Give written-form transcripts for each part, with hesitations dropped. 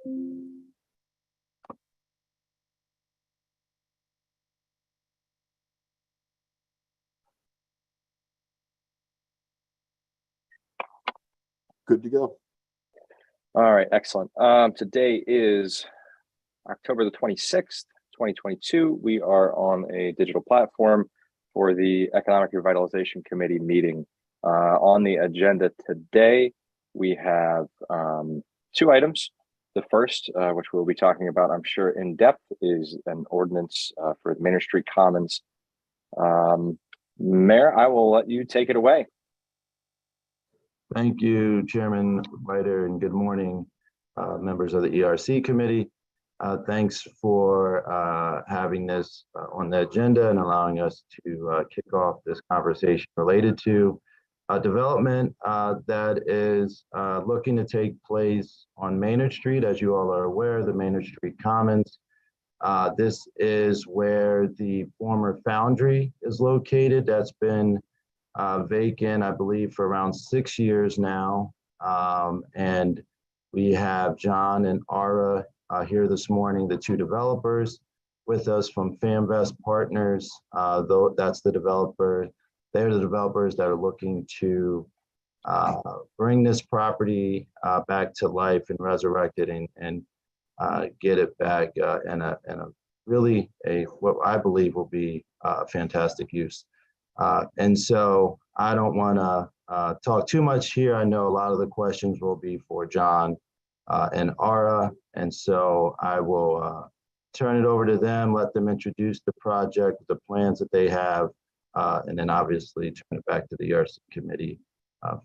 Good to go. All right, excellent. Today is October the 26th, 2022. We are on a digital platform for the Economic Revitalization Committee meeting. On the agenda today, we have two items. The first, which we'll be talking about, I'm sure, in depth, is an ordinance for the Manor Street Commons. Mayor, I will let you take it away. Thank you, Chairman Whiter, and good morning, members of the ERC committee. Thanks for having this on the agenda and allowing us to kick off this conversation related to development that is looking to take place on Maynard Street. As you all are aware, the Maynard Street Commons. This is where the former foundry is located. That's been vacant, I believe, for around 6 years now. And we have John and Ara here this morning, the two developers with us from FamVest Partners. Though that's the developer. They're the developers that are looking to bring this property back to life and resurrect it and get it back in a really what I believe will be a fantastic use. And so I don't want to talk too much here. I know a lot of the questions will be for John and Ara. And so I will turn it over to them, let them introduce the project, the plans that they have, and then obviously turn it back to the ERC committee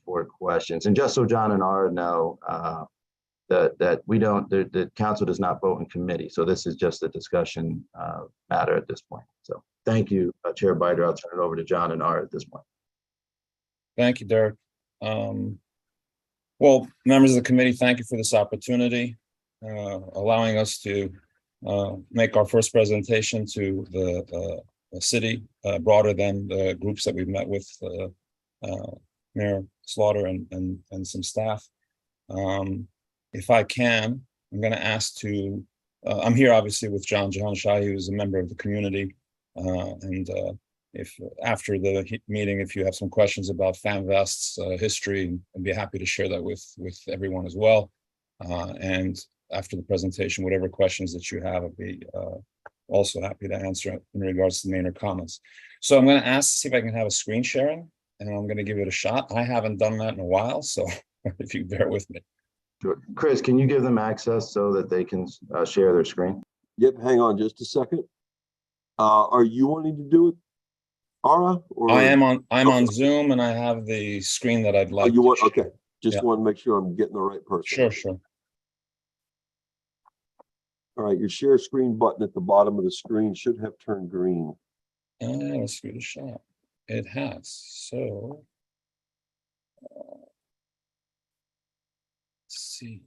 for questions. And just so John and Ara know, that we don't, the council does not vote in committee. So this is just a discussion matter at this point. So thank you, Chair Bider. I'll turn it over to John and Art at this point. Thank you, Derek. Well, members of the committee, thank you for this opportunity, allowing us to make our first presentation to the city, broader than the groups that we've met with Mayor Slaughter and some staff. If I can, I'm going to ask to, I'm here obviously with John Shahi, who's a member of the community. And if after the meeting, if you have some questions about FamVest's history, I'd be happy to share that with everyone as well. And after the presentation, whatever questions that you have, I'd be also happy to answer in regards to Maynard comments. So I'm going to ask to see if I can have a screen sharing, and I'm going to give it a shot. I haven't done that in a while, so if you bear with me. Sure. Chris, can you give them access so that they can share their screen? Yep, hang on just a second. Are you wanting to do it, Ara? Or? I'm on Zoom, and I have the screen that I'd like. Oh, you want? Okay, just want to make sure I'm getting the right person. Sure. All right, your share screen button at the bottom of the screen should have turned green. Let's give it a shot. It has. So let's see.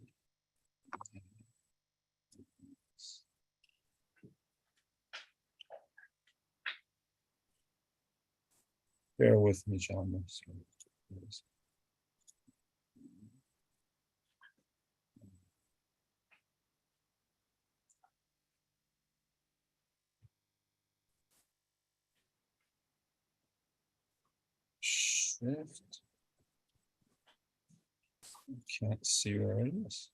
Bear with me, John. Shift. Can't see where it is.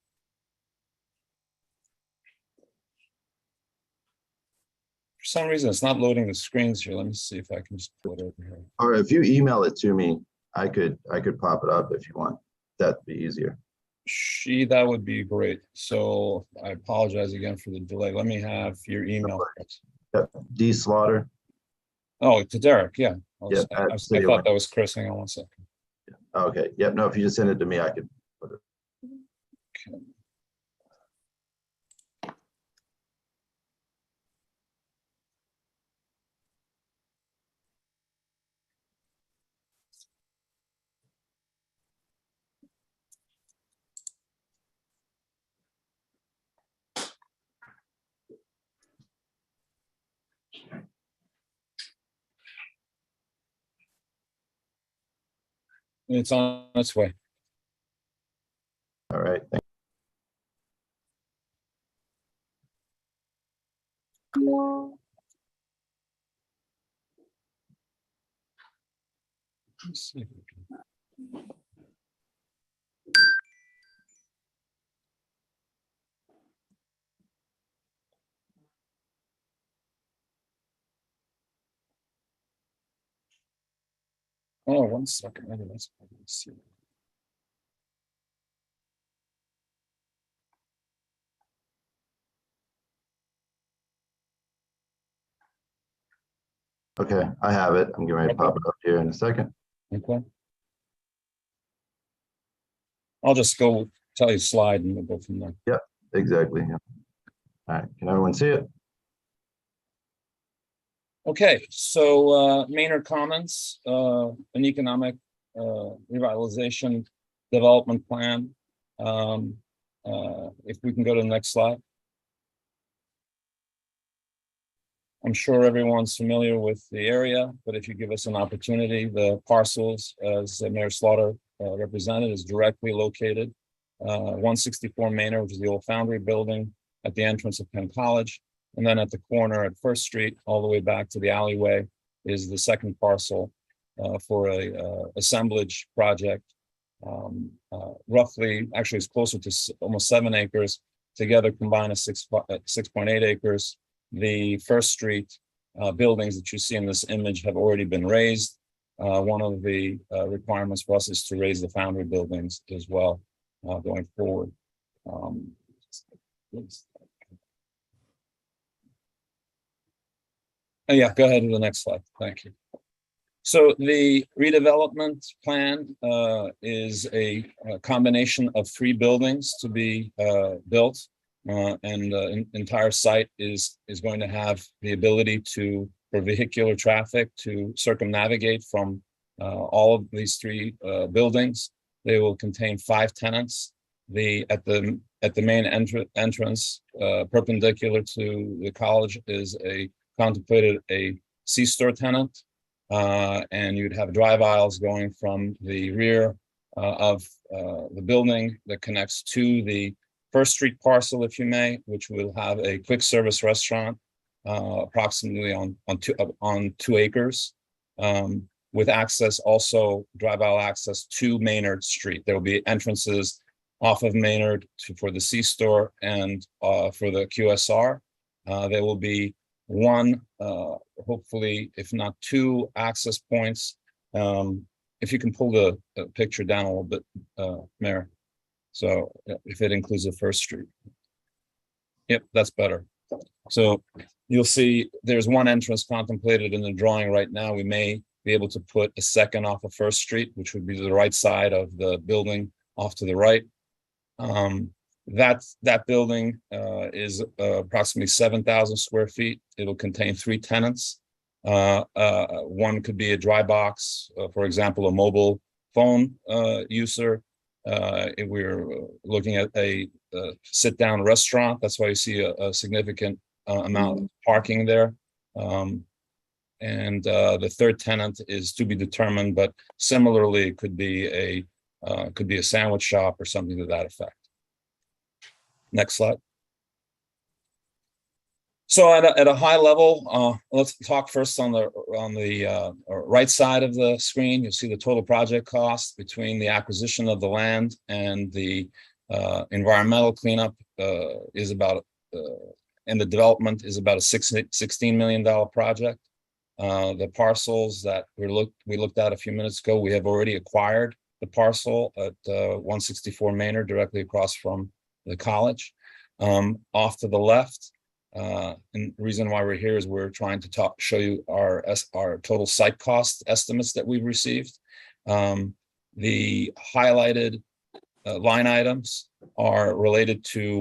For some reason, it's not loading the screens here. Let me see if I can just pull it over here. Or if you email it to me, I could pop it up if you want. That'd be easier. That would be great. So I apologize again for the delay. Let me have your email. Yep. D Slaughter. Oh, to Derek. Yeah. Yeah, I thought that was Chris. Hang on one second. Okay. Yep. No, if you just send it to me, I could put it. Okay. It's on its way. All right. Let's see if we can- Oh, 1 second. Maybe let's see. Okay, I have it. I'm getting ready to pop it up here in a second. Okay. I'll just go tell you slide and we'll go from there. Exactly. Yeah. All right, can everyone see it? Okay, so Maynard Commons, an economic revitalization development plan. If we can go to the next slide. I'm sure everyone's familiar with the area, but if you give us an opportunity, the parcels, as Mayor Slaughter represented, is directly located. 164 Maynard, which is the old Foundry building at the entrance of Penn College. And then at the corner at First Street, all the way back to the alleyway, is the second parcel for a assemblage project. Roughly, actually, it's closer to almost 7 acres. Together, combine a 6.8 acres. The First Street buildings that you see in this image have already been raised. One of the requirements for us is to raise the Foundry buildings as well going forward. Yeah, go ahead to the next slide. Thank you. So the redevelopment plan is a combination of 3 buildings to be built. And the entire site is going to have the ability for vehicular traffic to circumnavigate from all of these 3 buildings. They will contain 5 tenants. At the main entrance, perpendicular to the college, is contemplated a C-store tenant, and you'd have drive aisles going from the rear of the building that connects to the First Street parcel, if you may, which will have a quick service restaurant approximately on 2 acres, with access, also drive aisle access to Maynard Street. There will be entrances off of Maynard for the C-store and for the QSR. There will be 1, hopefully, if not 2, access points. If you can pull the picture down a little bit, Mayor. So if it includes the First Street. Yep, that's better. So you'll see there's 1 entrance contemplated in the drawing right now. We may be able to put a second off of First Street, which would be to the right side of the building off to the right. That building is approximately 7,000 square feet. It'll contain 3 tenants. 1 could be a dry box, for example, a mobile phone user. If we're looking at a sit-down restaurant, that's why you see a significant amount of parking there. And the 3rd tenant is to be determined, but similarly, it could be a sandwich shop or something to that effect. Next slide. So at a high level, let's talk first on the right side of the screen. You'll see the total project cost between the acquisition of the land and the environmental cleanup is about, and the development is about a $16 million project. The parcels that we looked at a few minutes ago, we have already acquired the parcel at 164 Maynard, directly across from the college. Off to the left, and the reason why we're here is we're trying to show you our total site cost estimates that we've received. The highlighted line items are related to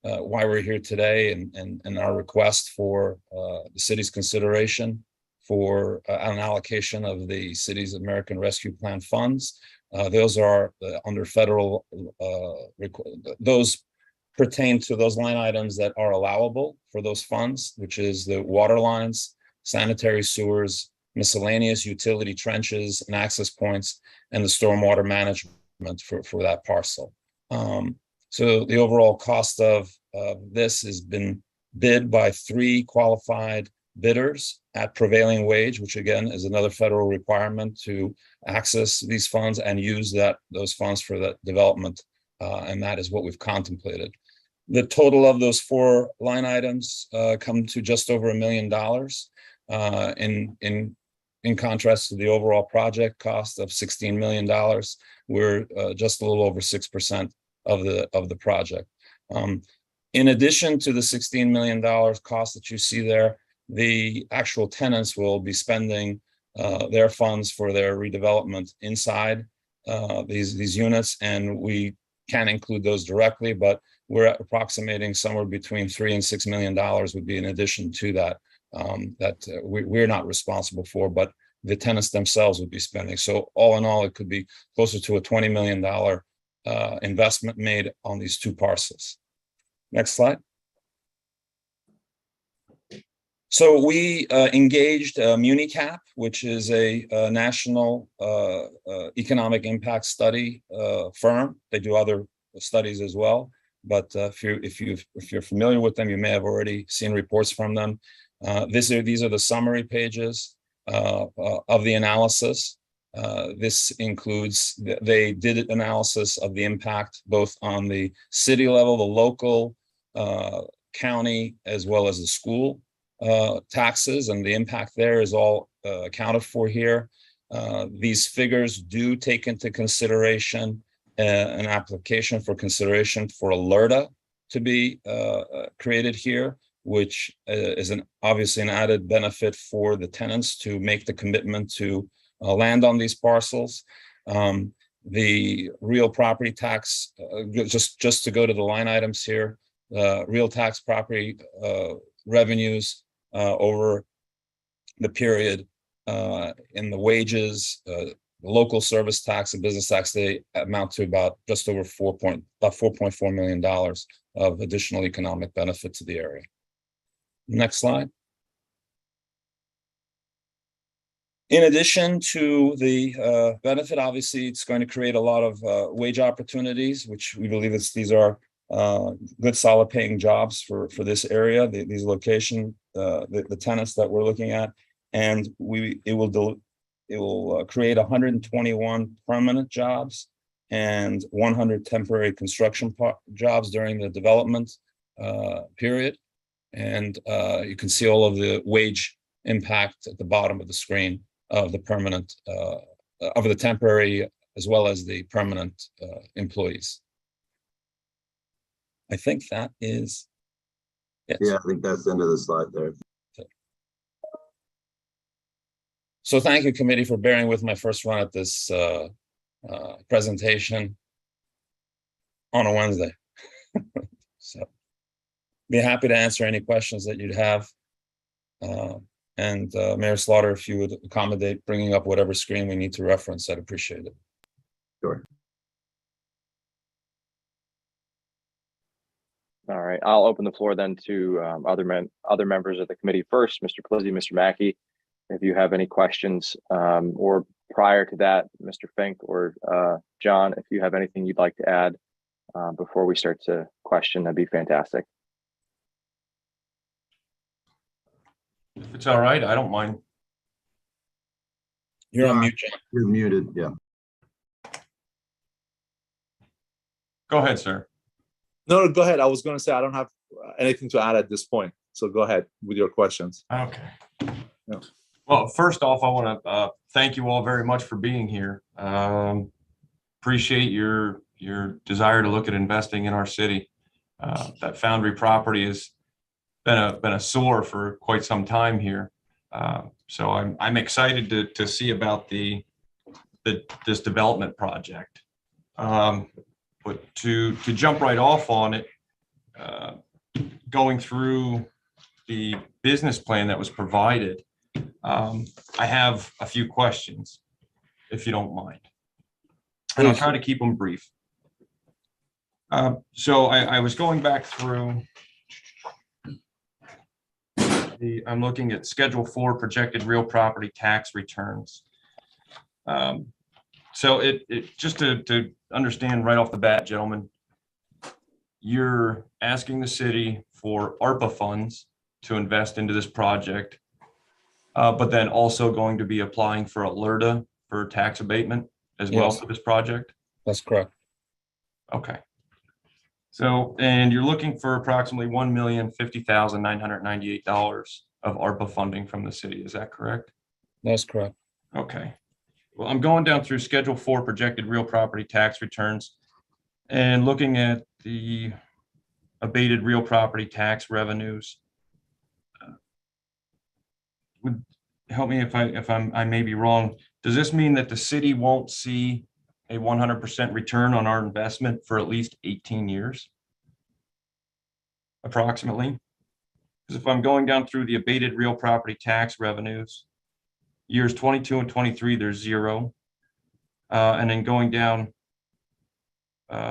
why we're here today and our request for the city's consideration for an allocation of the city's American Rescue Plan funds. Those are under federal, those pertain to those line items that are allowable for those funds, which is the water lines, sanitary sewers, miscellaneous utility trenches and access points, and the stormwater management for that parcel. So the overall cost of this has been bid by 3 qualified bidders at prevailing wage, which again is another federal requirement to access these funds and use those funds for that development. And that is what we've contemplated. The total of those 4 line items come to just over $1 million. In contrast to the overall project cost of $16 million, we're just a little over 6% of the project. In addition to the $16 million cost that you see there, the actual tenants will be spending their funds for their redevelopment inside these units, and we can include those directly, but we're approximating somewhere between $3 and $6 million would be in addition to that, we're not responsible for, but the tenants themselves would be spending. So all in all, it could be closer to a $20 million investment made on these 2 parcels. Next slide. So we engaged MuniCap, which is a national economic impact study firm. They do other studies as well, but if you're familiar with them, you may have already seen reports from them. These are the summary pages of the analysis. This includes, they did analysis of the impact both on the city level, the local, county, as well as the school taxes, and the impact there is all accounted for here. These figures do take into consideration an application for consideration for alerta to be created here, which is obviously an added benefit for the tenants to make the commitment to land on these parcels. The real property tax, just to go to the line items here, real tax property revenues over the period in the wages, local service tax and business tax, they amount to about just over $4.4 million of additional economic benefit to the area. Next slide. In addition to the benefit, obviously, it's going to create a lot of wage opportunities, which we believe these are good, solid paying jobs for this area, these location, the tenants that we're looking at, and it will create 121 permanent jobs and 100 temporary construction jobs during the development period. And you can see all of the wage impact at the bottom of the screen of the permanent, of the temporary, as well as the permanent employees. I think that is it. Yeah, I think that's the end of the slide there. So thank you, committee, for bearing with my first run at this presentation on a Wednesday. So be happy to answer any questions that you'd have. And Mayor Slaughter, if you would accommodate bringing up whatever screen we need to reference, I'd appreciate it. Sure. All right, I'll open the floor then to other members of the committee. First, Mr. Plizzi, Mr. Mackey, if you have any questions, or prior to that, Mr. Fink or John, if you have anything you'd like to add before we start to question, that'd be fantastic. If it's all right, I don't mind. You're on mute, John. You're muted, yeah. Go ahead, sir. No, go ahead. I was going to say I don't have anything to add at this point. So go ahead with your questions. Okay. Yeah. Well, first off, I want to thank you all very much for being here. Appreciate your desire to look at investing in our city. That Foundry property has been a sore for quite some time here. So I'm excited to see about this development project. But to jump right off on it, going through the business plan that was provided, I have a few questions, if you don't mind. And I'll try to keep them brief. So I was going back through I'm looking at Schedule 4 projected real property tax returns. So it just to understand right off the bat, gentlemen, you're asking the city for ARPA funds to invest into this project, but then also going to be applying for alerta for tax abatement as well Yes. for this project? That's correct. Okay. So, and you're looking for approximately $1,050,998 of ARPA funding from the city. Is that correct? That's correct. Okay. Well, I'm going down through Schedule 4 projected real property tax returns and looking at the abated real property tax revenues. Would help me if I may be wrong. Does this mean that the city won't see a 100% return on our investment for at least 18 years? Approximately. Because if I'm going down through the abated real property tax revenues, years 22 and 23, there's zero. And then going down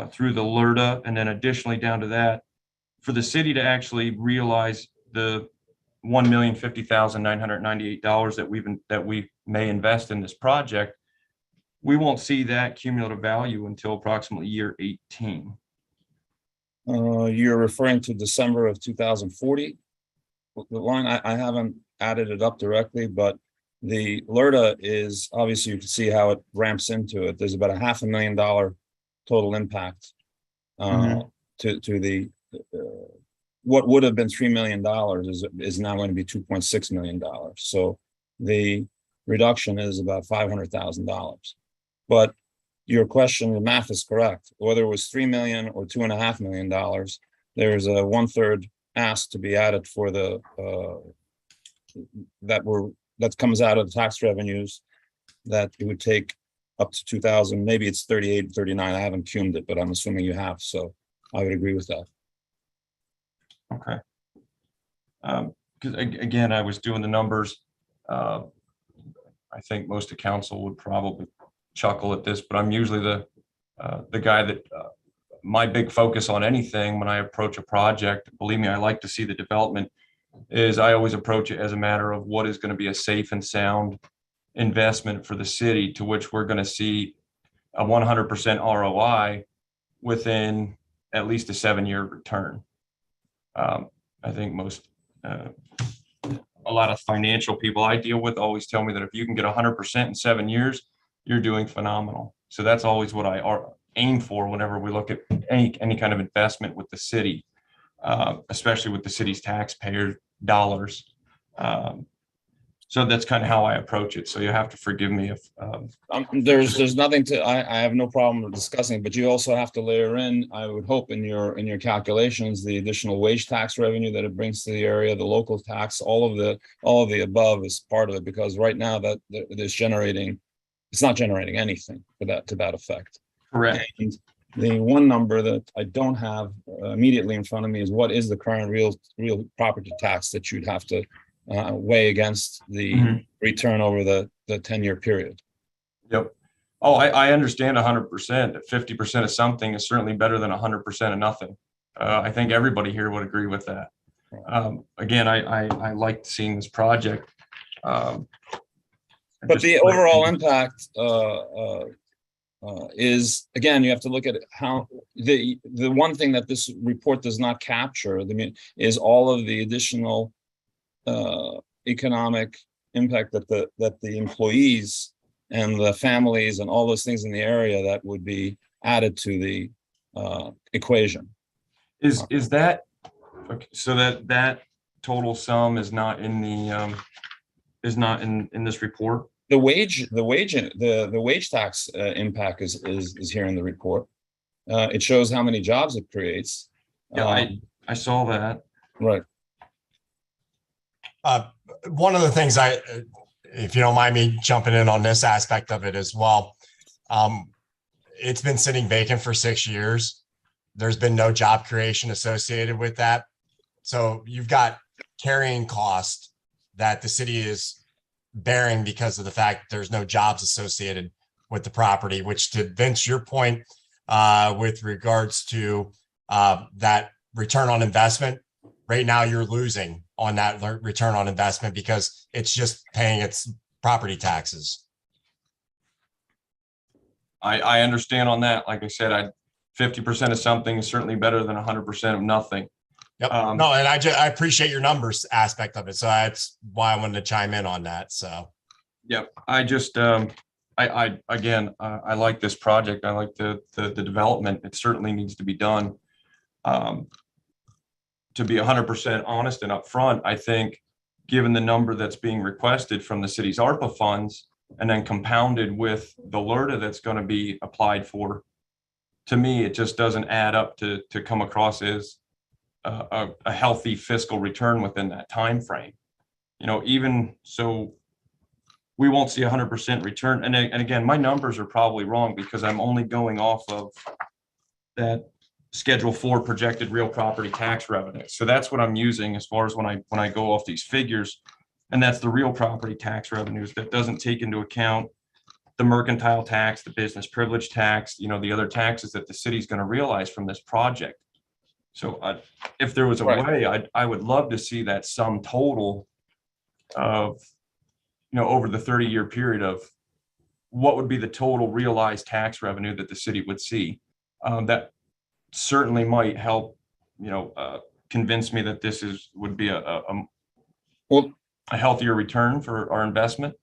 through the LERTA, and then additionally down to that, for the city to actually realize the $1,050,998 that we may invest in this project, we won't see that cumulative value until approximately year 18. You're referring to December of 2040. The line, I haven't added it up directly, but the LERTA is, obviously you can see how it ramps into it. There's about $500,000 total impact to the, what would have been $3 million is now going to be $2.6 million. So the reduction is about $500,000. But your question, the math is correct. Whether it was 3 million or $2.5 million, there's a 1/3 ask to be added for the that comes out of the tax revenues that it would take up to 2000, maybe it's 38, 39. I haven't cummed it, but I'm assuming you have. So I would agree with that. Okay. Because again, I was doing the numbers. I think most of council would probably chuckle at this, but I'm usually the guy that my big focus on anything when I approach a project, believe me, I like to see the development, is I always approach it as a matter of what is going to be a safe and sound investment for the city, to which we're going to see a 100% ROI within at least a 7-year return. I think most, a lot of financial people I deal with always tell me that if you can get 100% in 7 years, you're doing phenomenal. So that's always what I aim for whenever we look at any kind of investment with the city, especially with the city's taxpayer dollars. So that's kind of how I approach it. So you have to forgive me if there's nothing to, I have no problem discussing, but you also have to layer in, I would hope in your calculations, the additional wage tax revenue that it brings to the area, the local tax, all of the above is part of it, because right now that it's not generating anything to that effect. correct. And the one number that I don't have immediately in front of me is what is the current real property tax that you'd have to weigh against the return over the 10-year period. Yep. Oh, I understand 100%. That 50% of something is certainly better than 100% of nothing. I think everybody here would agree with that. Again, I liked seeing this project. But the overall impact is, again, you have to look at how the one thing that this report does not capture is all of the additional economic impact that the employees and the families and all those things in the area that would be added to the equation. Is that okay, so that total sum is not in the in this report? The wage tax impact is here in the report. It shows how many jobs it creates. Yeah, I saw that. Right. One of the things if you don't mind me jumping in on this aspect of it as well, it's been sitting vacant for 6 years. There's been no job creation associated with that. So you've got carrying cost that the city is bearing because of the fact there's no jobs associated with the property, which, to Vince, your point with regards to that return on investment, right now you're losing on that return on investment because it's just paying its property taxes. I understand on that. Like I said, 50% of something is certainly better than 100% of nothing. Yep. Um, No, and I appreciate your numbers aspect of it. So that's why I wanted to chime in on that. So. Yep, I just, I like this project. I like the development. It certainly needs to be done. To be 100% honest and upfront, I think, given the number that's being requested from the city's ARPA funds, and then compounded with the LRTA that's going to be applied for, to me, it just doesn't add up to come across as a healthy fiscal return within that time frame. You know, even so, we won't see 100% return. And again, my numbers are probably wrong because I'm only going off of that Schedule 4 projected real property tax revenue. So that's what I'm using as far as when I go off these figures. And that's the real property tax revenues. That doesn't take into account the mercantile tax, the business privilege tax, you know, the other taxes that the city's going to realize from this project. So if there was a way, I would love to see that sum total of, you know, over the 30-year period of what would be the total realized tax revenue that the city would see. That certainly might help, you know, convince me that this would be a healthier return for our investment.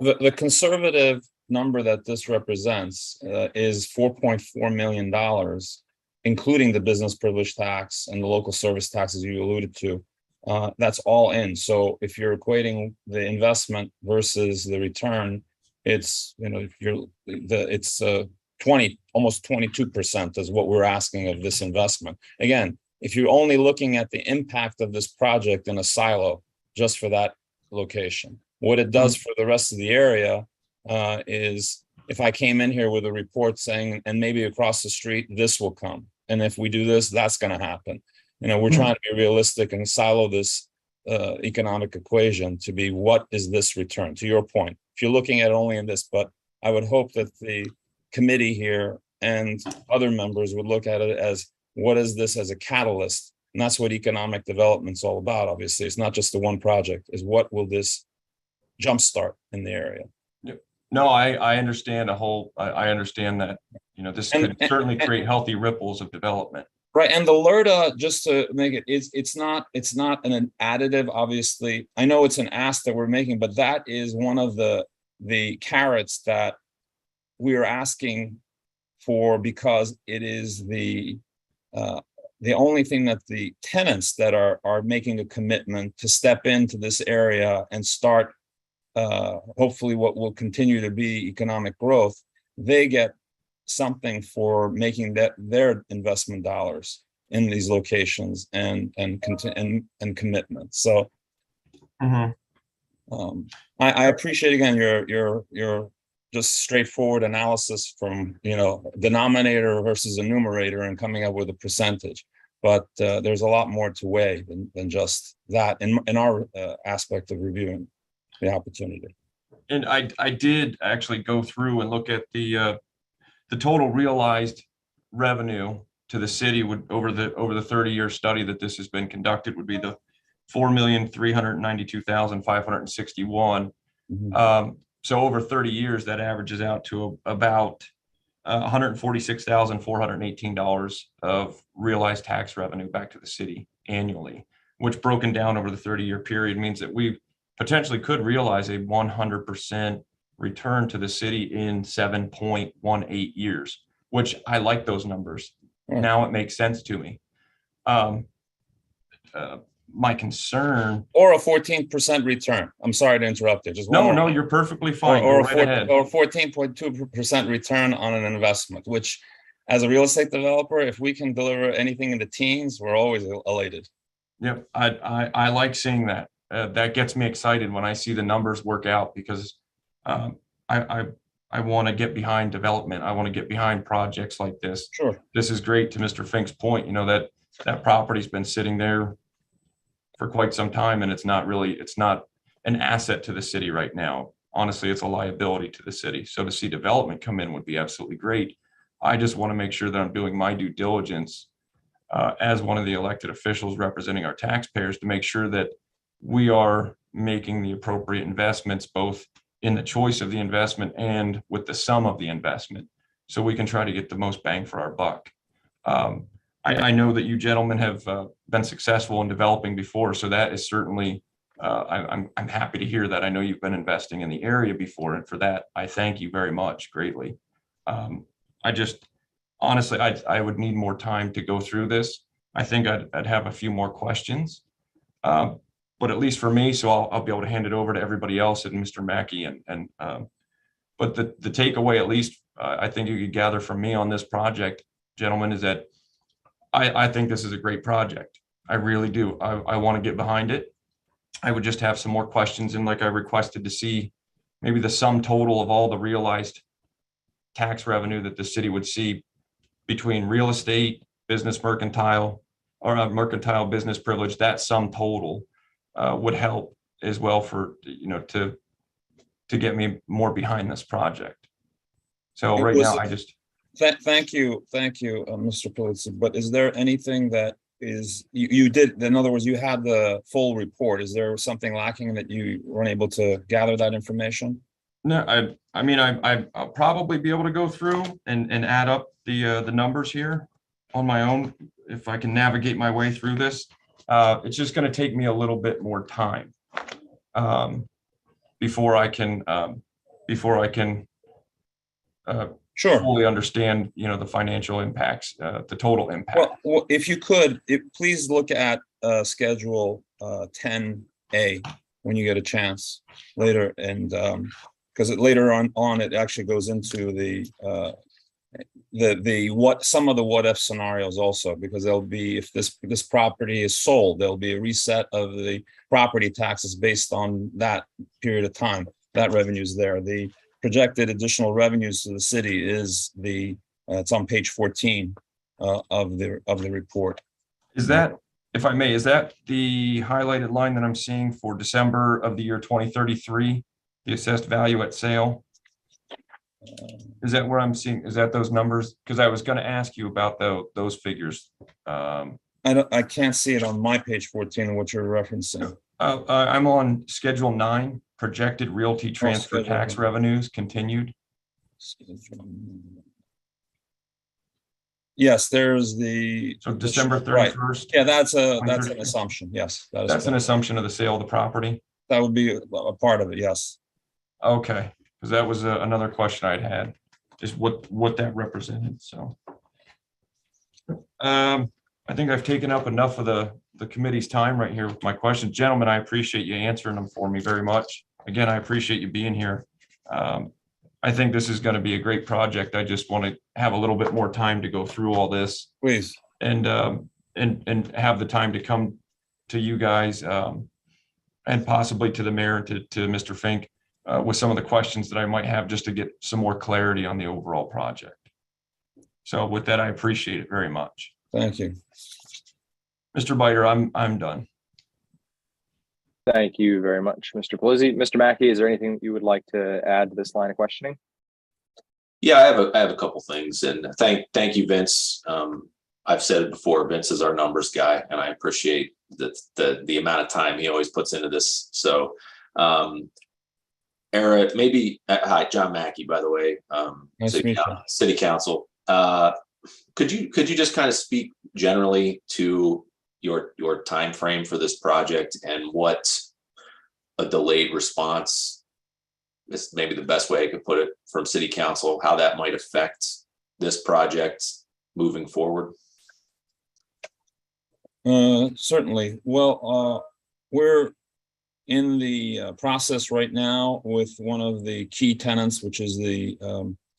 The conservative number that this represents is $4.4 million, including the business privilege tax and the local service taxes you alluded to. That's all in. So if you're equating the investment versus the return, it's, you know, it's 20, almost 22% is what we're asking of this investment. Again, if you're only looking at the impact of this project in a silo, just for that location, what it does for the rest of the area is, if I came in here with a report saying, and maybe across the street, this will come. And if we do this, that's going to happen. You know, we're trying to be realistic and silo this economic equation to be, what is this return? To your point, if you're looking at only in this, but I would hope that the committee here and other members would look at it as, what is this as a catalyst? And that's what economic development's all about. Obviously, it's not just the one project, is what will this jumpstart in the area? No, I understand I understand that, you know, this could certainly create healthy ripples of development. Right. And the LRTA, just to make it, it's not an additive, obviously. I know it's an ask that we're making, but that is one of the carrots that we are asking for, because it is the only thing that the tenants that are making a commitment to step into this area and start hopefully what will continue to be economic growth, they get something for making that their investment dollars in these locations and commitment. So I appreciate, again, your just straightforward analysis from, you know, denominator versus a numerator and coming up with a percentage. But there's a lot more to weigh than just that in our aspect of reviewing the opportunity. And I did actually go through and look at the total realized revenue to the city would over the 30-year study that this has been conducted would be the 4,392,561. So over 30 years, that averages out to about $146,418 of realized tax revenue back to the city annually, which broken down over the 30-year period means that we potentially could realize a 100% return to the city in 7.18 years, which I like those numbers. Now it makes sense to me. My concern, or a 14% return. I'm sorry to interrupt you. Just no, you're perfectly fine. Or Go right ahead. Or 14.2% return on an investment, which, as a real estate developer, if we can deliver anything in the teens, we're always elated. Yep, I like seeing that. That gets me excited when I see the numbers work out, because I want to get behind development. I want to get behind projects like this. Sure. This is great. To Mr. Fink's point, you know, that property's been sitting there for quite some time, and it's not an asset to the city right now. Honestly, it's a liability to the city. So to see development come in would be absolutely great. I just want to make sure that I'm doing my due diligence as one of the elected officials representing our taxpayers, to make sure that we are making the appropriate investments, both in the choice of the investment and with the sum of the investment, so we can try to get the most bang for our buck. I know that you gentlemen have been successful in developing before, so that is certainly, I'm happy to hear that. I know you've been investing in the area before, and for that, I thank you very much greatly. I just, honestly, I would need more time to go through this. I think I'd have a few more questions. But at least for me, so I'll be able to hand it over to everybody else and Mr. Mackey but the takeaway, at least I think you could gather from me on this project, gentlemen, is that I think this is a great project. I really do. I want to get behind it. I would just have some more questions, and like I requested to see maybe the sum total of all the realized tax revenue that the city would see between real estate, business mercantile, or mercantile business privilege. That sum total would help as well for, to get me more behind this project. So right now, I just. Thank you, Mr. Pulitzer. But is there anything that is, you did, in other words, you had the full report. Is there something lacking that you weren't able to gather that information? No, I mean, I'll probably be able to go through and add up the numbers here on my own if I can navigate my way through this. It's just going to take me a little bit more time before I can Sure. fully understand, the financial impacts, the total impact. Well, if you could, please look at Schedule 10A when you get a chance later, and because later on it actually goes into the some of the what if scenarios also, because there'll be, if this property is sold, there'll be a reset of the property taxes based on that period of time. That revenue is there. The projected additional revenues to the city is it's on page 14 of the report. Is that, if I may, is that the highlighted line that I'm seeing for December of the year 2033, the assessed value at sale? Is that where I'm seeing, is that those numbers? Because I was going to ask you about those figures. I can't see it on my page 14 of what you're referencing. I'm on Schedule 9, projected realty transfer Schedule tax 9. revenues continued. Yes, there's the. So December Right. 31st. Yeah, that's an 2033. assumption. Yes, that is. That's an correct. assumption of the sale of the property. That would be a part of it. Yes. Okay, because that was another question I'd had, just what that represented. So I think I've taken up enough of the committee's time right here with my questions. Gentlemen, I appreciate you answering them for me very much. Again, I appreciate you being here. I think this is going to be a great project. I just want to have a little bit more time to go through all this Please. and have the time to come to you guys and possibly to the mayor and to Mr. Fink with some of the questions that I might have, just to get some more clarity on the overall project. So with that, I appreciate it very much. Thank you. Mr. Biter, I'm done. Thank you very much, Mr. Pulizzi. Mr. Mackey, is there anything you would like to add to this line of questioning? Yeah, I have a couple things, and thank you, Vince. I've said it before, Vince is our numbers guy, and I appreciate the amount of time he always puts into this. So, Eric, maybe hi, John Mackey, by the way, Nice to meet you. City Council. Could you just kind of speak generally to your time frame for this project and what a delayed response is, maybe the best way I could put it, from City Council, how that might affect this project moving forward? Certainly. Well, we're in the process right now with one of the key tenants, which is the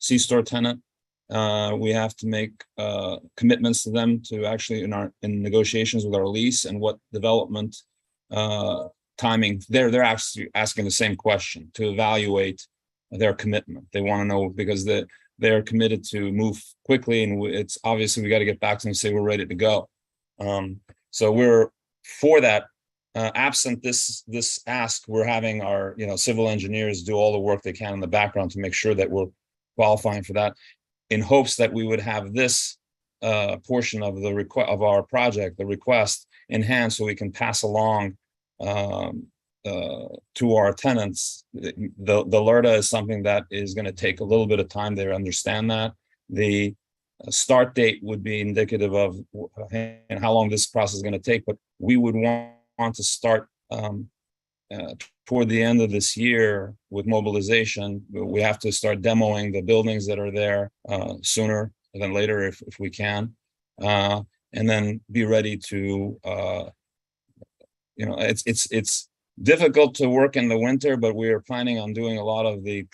C-store tenant. We have to make commitments to them to actually in negotiations with our lease and what development timing. They're actually asking the same question to evaluate their commitment. They want to know, because they're committed to move quickly, and it's obviously we got to get back to them and say we're ready to go. So we're for that. Absent this ask, we're having our civil engineers do all the work they can in the background to make sure that we're qualifying for that, in hopes that we would have this portion of the request of our project, the request, in hand, so we can pass along to our tenants. The LERTA is something that is going to take a little bit of time. They understand that. The start date would be indicative of and how long this process is going to take, but we would want to start toward the end of this year with mobilization. We have to start demoing the buildings that are there sooner than later if we can, and then be ready to it's difficult to work in the winter, but we are planning on doing a lot of the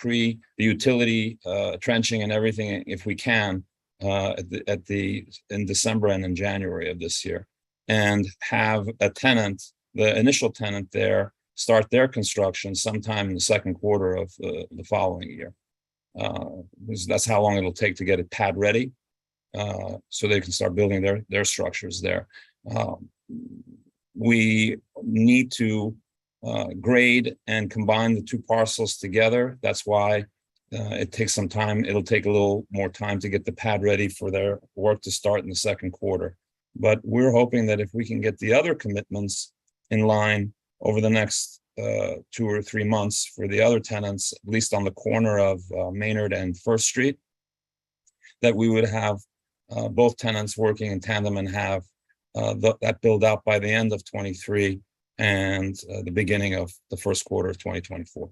utility trenching and everything if we can in December and in January of this year, and have a tenant, the initial tenant there, start their construction sometime in the second quarter of the following year. That's how long it'll take to get it pad ready, so they can start building their structures there. We need to grade and combine the two parcels together. That's why it takes some time. It'll take a little more time to get the pad ready for their work to start in the second quarter. But we're hoping that if we can get the other commitments in line over the next 2 or 3 months for the other tenants, at least on the corner of Maynard and First Street, that we would have both tenants working in tandem and have that build out by the end of 23 and the beginning of the first quarter of 2024.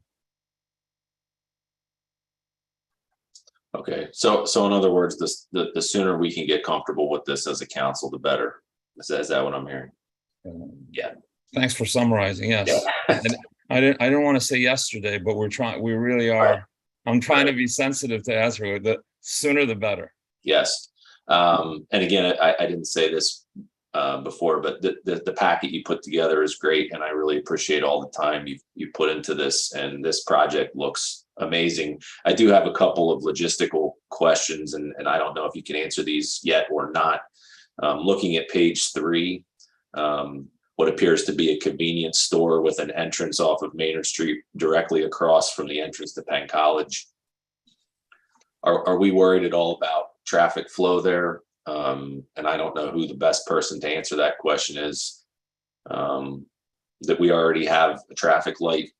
Okay, so in other words, the sooner we can get comfortable with this as a council, the better. Is that what I'm hearing? Yeah. Thanks for summarizing. Yes. Yeah. And I didn't want to say yesterday, but we really are. Right. I'm trying to be sensitive to answer it. The sooner the better. Yes. And again, I didn't say this before, but the packet you put together is great, and I really appreciate all the time you put into this. And this project looks amazing. I do have a couple of logistical questions, and I don't know if you can answer these yet or not. Looking at page 3, what appears to be a convenience store with an entrance off of Maynard Street directly across from the entrance to Penn College. Are we worried at all about traffic flow there? And I don't know who the best person to answer that question is. That we already have a traffic light,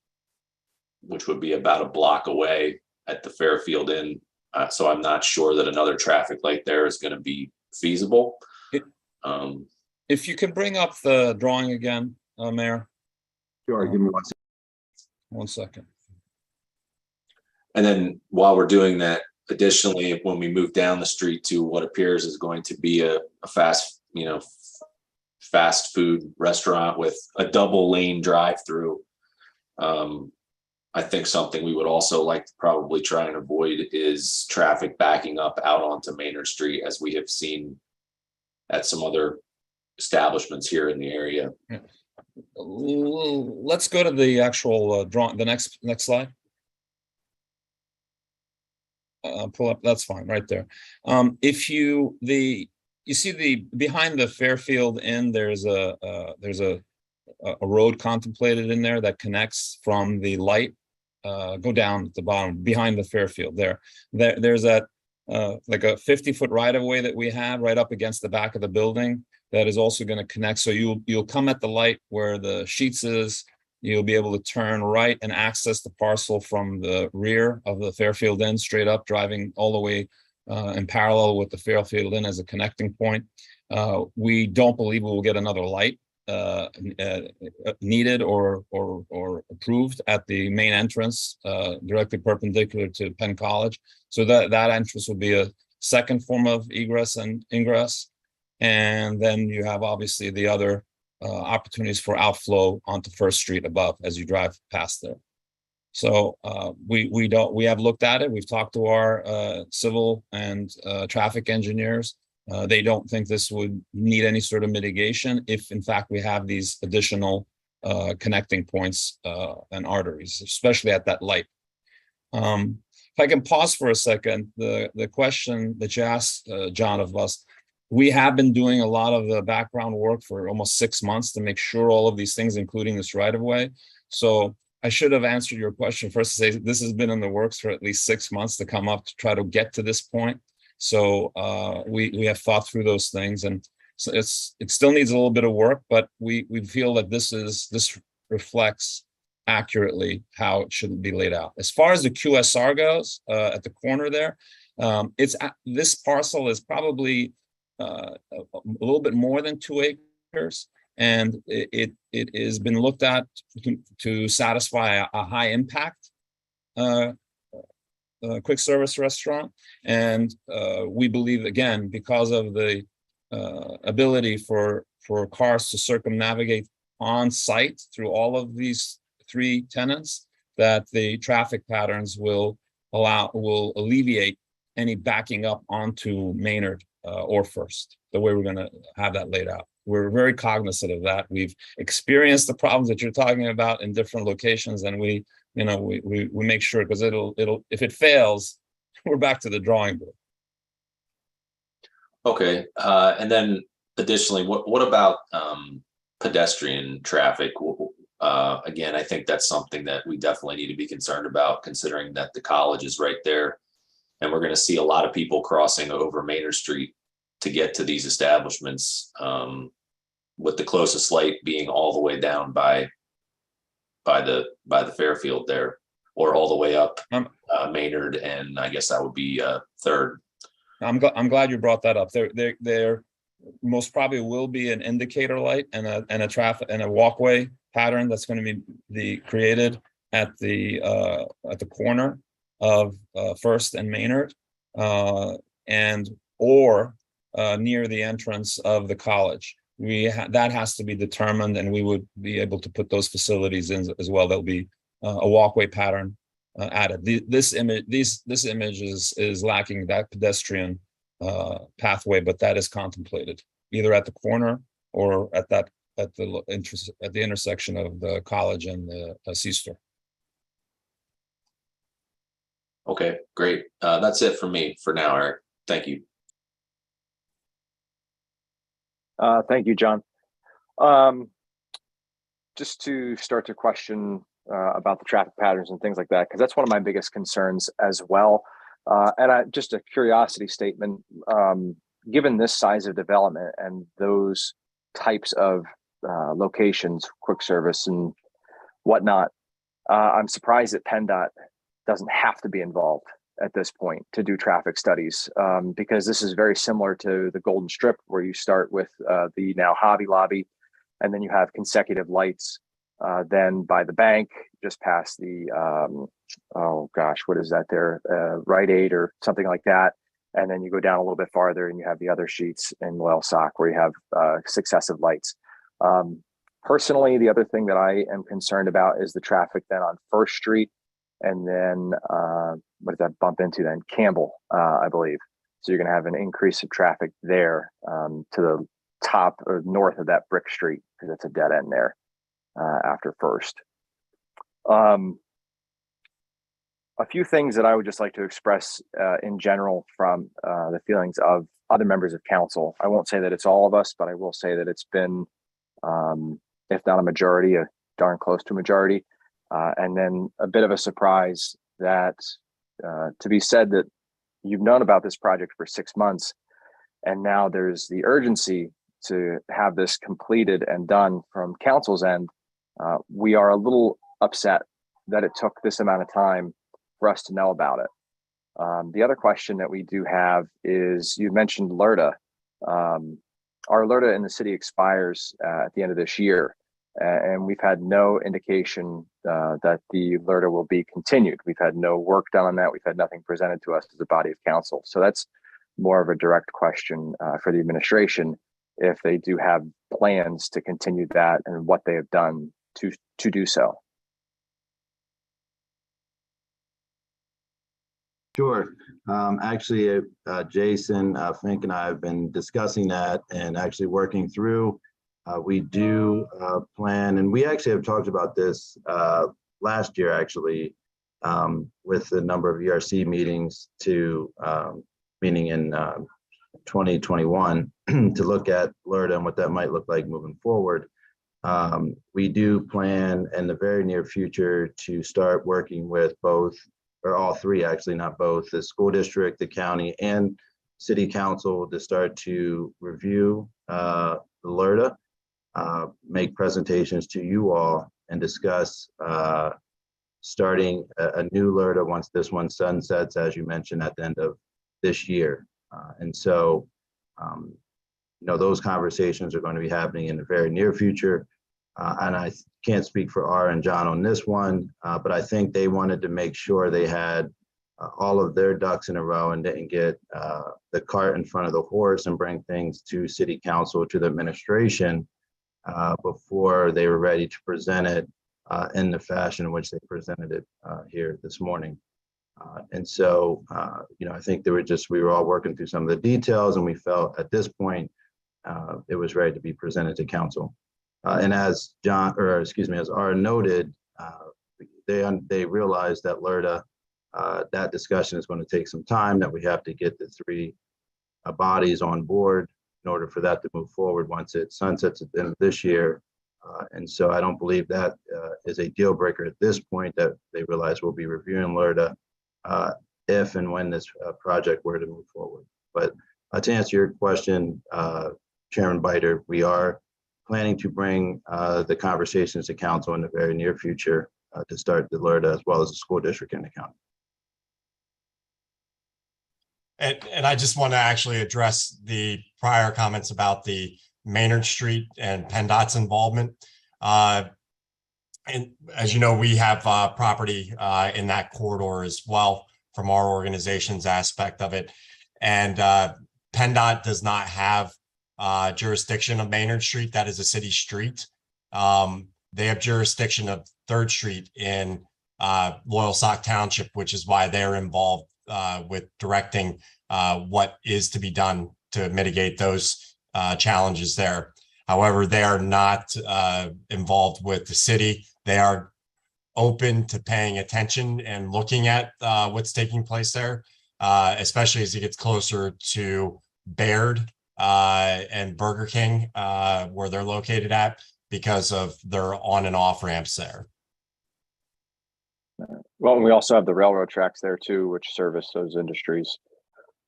which would be about a block away at the Fairfield Inn. So I'm not sure that another traffic light there is going to be feasible. If you can bring up the drawing again, Mayor. Sure, give me 1 second. 1 second. And then while we're doing that, additionally, when we move down the street to what appears is going to be a fast food restaurant with a double lane drive-through, I think something we would also like to probably try and avoid is traffic backing up out onto Maynard Street, as we have seen at some other establishments here in the area. Yeah. Let's go to the actual drawing. The next slide. Pull up. That's fine, right there. If you see the behind the Fairfield Inn, there's a road contemplated in there that connects from the light. Go down at the bottom behind the Fairfield. There's that like a 50-foot right of way that we have right up against the back of the building that is also going to connect. So you'll come at the light where the Sheets is. You'll be able to turn right and access the parcel from the rear of the Fairfield Inn, straight up, driving all the way in parallel with the Fairfield Inn as a connecting point. We don't believe we will get another light needed or approved at the main entrance, directly perpendicular to Penn College. So that entrance will be a second form of egress and ingress. And then you have obviously the other opportunities for outflow onto First Street above as you drive past there. So we have looked at it. We've talked to our civil and traffic engineers. They don't think this would need any sort of mitigation if in fact we have these additional connecting points and arteries, especially at that light. If I can pause for a second, the question that you asked, John, of us, we have been doing a lot of the background work for almost 6 months to make sure all of these things, including this right of way. So I should have answered your question first to say this has been in the works for at least 6 months to come up to try to get to this point. So we have thought through those things, and so it still needs a little bit of work, but we feel that this reflects accurately how it should be laid out. As far as the QSR goes, at the corner there, This parcel is probably a little bit more than 2 acres, and it has been looked at to satisfy a high impact quick service restaurant. And we believe, again, because of the ability for cars to circumnavigate on site through all of these 3 tenants, that the traffic patterns will alleviate any backing up onto Maynard or First, the way we're going to have that laid out. We're very cognizant of that. We've experienced the problems that you're talking about in different locations, and we make sure, because it'll if it fails, we're back to the drawing board. Okay, and then additionally, what about pedestrian traffic? Again, I think that's something that we definitely need to be concerned about, considering that the college is right there, and we're going to see a lot of people crossing over Maynard Street to get to these establishments, with the closest light being all the way down by the Fairfield there, or all the way up Maynard, and I guess that would be Third. I'm glad you brought that up. There most probably will be an indicator light and a traffic and a walkway pattern that's going to be created at the corner of First and Maynard, or near the entrance of the college. That has to be determined, and we would be able to put those facilities in as well. There'll be a walkway pattern added. This image is lacking that pedestrian pathway, but that is contemplated either at the corner or at the intersection of the college and the C-store. Okay, great. That's it for me for now, Eric. Thank you. Thank you, John. Just to start to question about the traffic patterns and things like that, because that's one of my biggest concerns as well. And just a curiosity statement, given this size of development and those types of locations, quick service and whatnot, I'm surprised that PennDOT doesn't have to be involved at this point to do traffic studies, because this is very similar to the Golden Strip, where you start with the now Hobby Lobby, and then you have consecutive lights. Then by the bank, just past the, oh gosh, what is that there? Rite Aid or something like that. And then you go down a little bit farther and you have the other sheets in Loyalsock where you have successive lights. Personally, the other thing that I am concerned about is the traffic then on First Street. And then what does that bump into then? Campbell, I believe. So you're going to have an increase of traffic there to the top or north of that Brick Street, because it's a dead end there after First. A few things that I would just like to express in general from the feelings of other members of council. I won't say that it's all of us, but I will say that it's been, if not a majority, a darn close to majority. And then a bit of a surprise that to be said that you've known about this project for 6 months, and now there's the urgency to have this completed and done from council's end. We are a little upset that it took this amount of time for us to know about it. The other question that we do have is, you mentioned LRTA. Our LRTA in the city expires at the end of this year. And we've had no indication that the LRTA will be continued. We've had no work done on that. We've had nothing presented to us as a body of council. So that's more of a direct question for the administration, if they do have plans to continue that and what they have done to do so. Sure. Actually, Jason, Fink, and I have been discussing that and actually working through. We do plan, and we actually have talked about this last year, actually, with the number of ERC meetings meaning in 2021 to look at LRTA and what that might look like moving forward. We do plan in the very near future to start working with both, or all three, actually, not both, the school district, the county, and city council to start to review the LRTA, make presentations to you all, and discuss starting a new LRTA once this one sunsets, as you mentioned, at the end of this year. And so, those conversations are going to be happening in the very near future. And I can't speak for Ara and John on this one, but I think they wanted to make sure they had all of their ducks in a row and didn't get the cart in front of the horse and bring things to city council, to the administration, before they were ready to present it in the fashion in which they presented it here this morning. And so, I think we were all working through some of the details, and we felt at this point it was ready to be presented to council. And as as Ara noted, they realized that LRTA, that discussion is going to take some time, that we have to get the three bodies on board in order for that to move forward once it sunsets at the end of this year. And so I don't believe that is a deal breaker at this point, that they realize we'll be reviewing LRTA if and when this project were to move forward. But to answer your question, Chairman Biter, we are planning to bring the conversations to council in the very near future to start the LRTA as well as the school district in the county. And I just want to actually address the prior comments about the Maynard Street and PennDOT's involvement. And as you know, we have property in that corridor as well from our organization's aspect of it. And PennDOT does not have jurisdiction of Maynard Street. That is a city street. They have jurisdiction of 3rd Street in Loyalsock Township, which is why they're involved with directing what is to be done to mitigate those challenges there. However, they are not involved with the city. They are open to paying attention and looking at what's taking place there, especially as it gets closer to Baird and Burger King, where they're located at, because of their on and off ramps there. Well, and we also have the railroad tracks there too, which service those industries,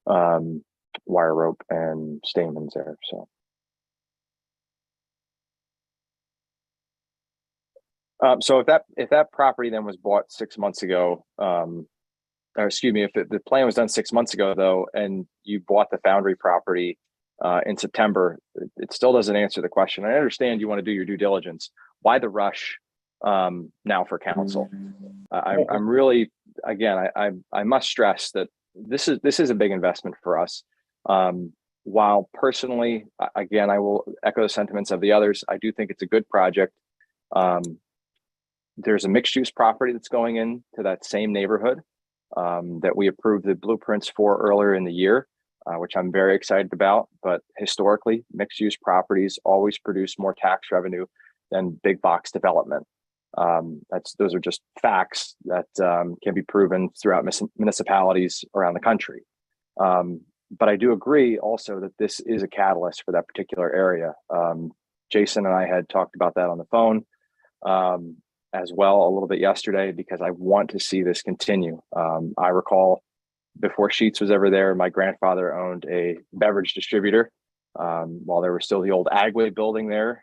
wire rope and Stamens there. So if that property then was bought 6 months ago, or excuse me, if the plan was done 6 months ago though, and you bought the Foundry property in September, it still doesn't answer the question. I understand you want to do your due diligence. Why the rush now for council? I'm really, again, I must stress that this is a big investment for us. While personally, again, I will echo the sentiments of the others. I do think it's a good project. There's a mixed use property that's going into that same neighborhood that we approved the blueprints for earlier in the year, which I'm very excited about. But historically, mixed use properties always produce more tax revenue than big box development. Those are just facts that can be proven throughout municipalities around the country. But I do agree also that this is a catalyst for that particular area. Jason and I had talked about that on the phone as well a little bit yesterday, because I want to see this continue. I recall before Sheetz was ever there, my grandfather owned a beverage distributor while there was still the old Agway building there.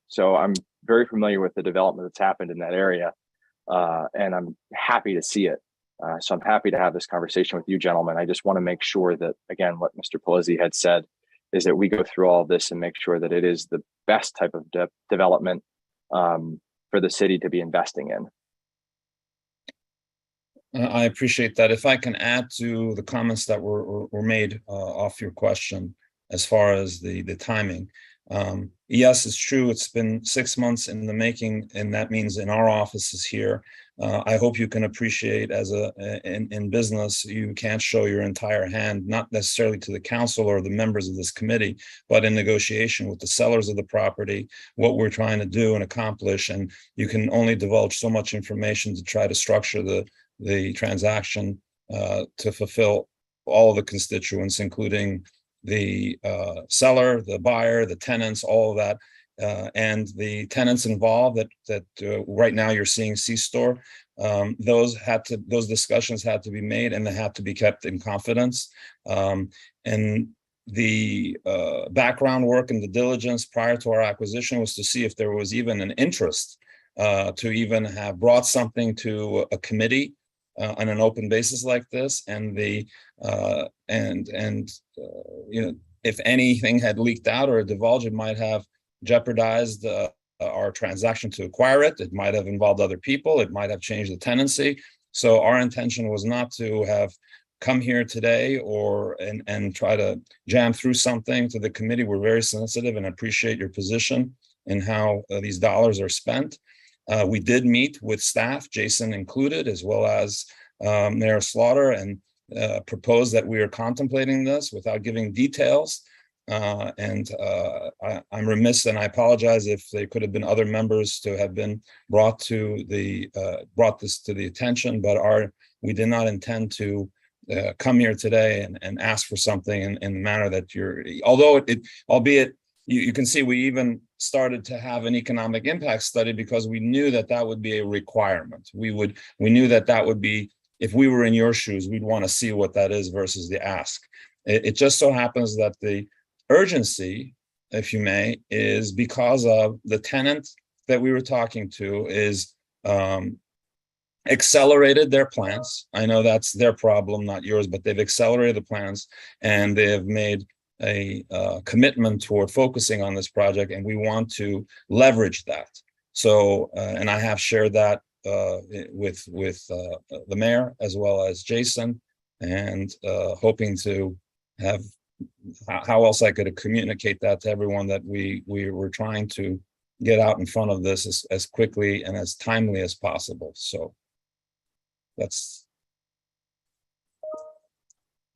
So I'm very familiar with the development that's happened in that area, and I'm happy to see it. So I'm happy to have this conversation with you gentlemen. I just want to make sure that, again, what Mr. Polizzi had said is that we go through all of this and make sure that it is the best type of development for the city to be investing in. I appreciate that. If I can add to the comments that were made off your question, as far as the timing. Yes, it's true. It's been 6 months in the making, and that means in our offices here. I hope you can appreciate, as in business, you can't show your entire hand, not necessarily to the council or the members of this committee, but in negotiation with the sellers of the property, what we're trying to do and accomplish. And you can only divulge so much information to try to structure the transaction to fulfill all of the constituents, including the seller, the buyer, the tenants, all of that. And the tenants involved that right now you're seeing C-Store, those discussions had to be made, and they had to be kept in confidence. And the background work and the diligence prior to our acquisition was to see if there was even an interest to even have brought something to a committee on an open basis like this, and if anything had leaked out or divulged, it might have jeopardized our transaction to acquire it. It might have involved other people. It might have changed the tenancy. So our intention was not to have come here today and try to jam through something to the committee. We're very sensitive and appreciate your position in how these dollars are spent. We did meet with staff, Jason included, as well as Mayor Slaughter, and proposed that we are contemplating this without giving details. I'm remiss, and I apologize if there could have been other members to have been brought this to the attention, but we did not intend to come here today and ask for something in the manner that albeit you can see we even started to have an economic impact study because we knew that would be a requirement. We knew that would be, if we were in your shoes, we'd want to see what that is versus the ask. It just so happens that the urgency, if you may, is because of the tenant that we were talking to is accelerated their plans. I know that's their problem, not yours, but they've accelerated the plans and they have made a commitment toward focusing on this project, and we want to leverage that. So, and I have shared that with the mayor as well as Jason, and hoping to have how else I could communicate that to everyone, that we were trying to get out in front of this as quickly and as timely as possible. So that's.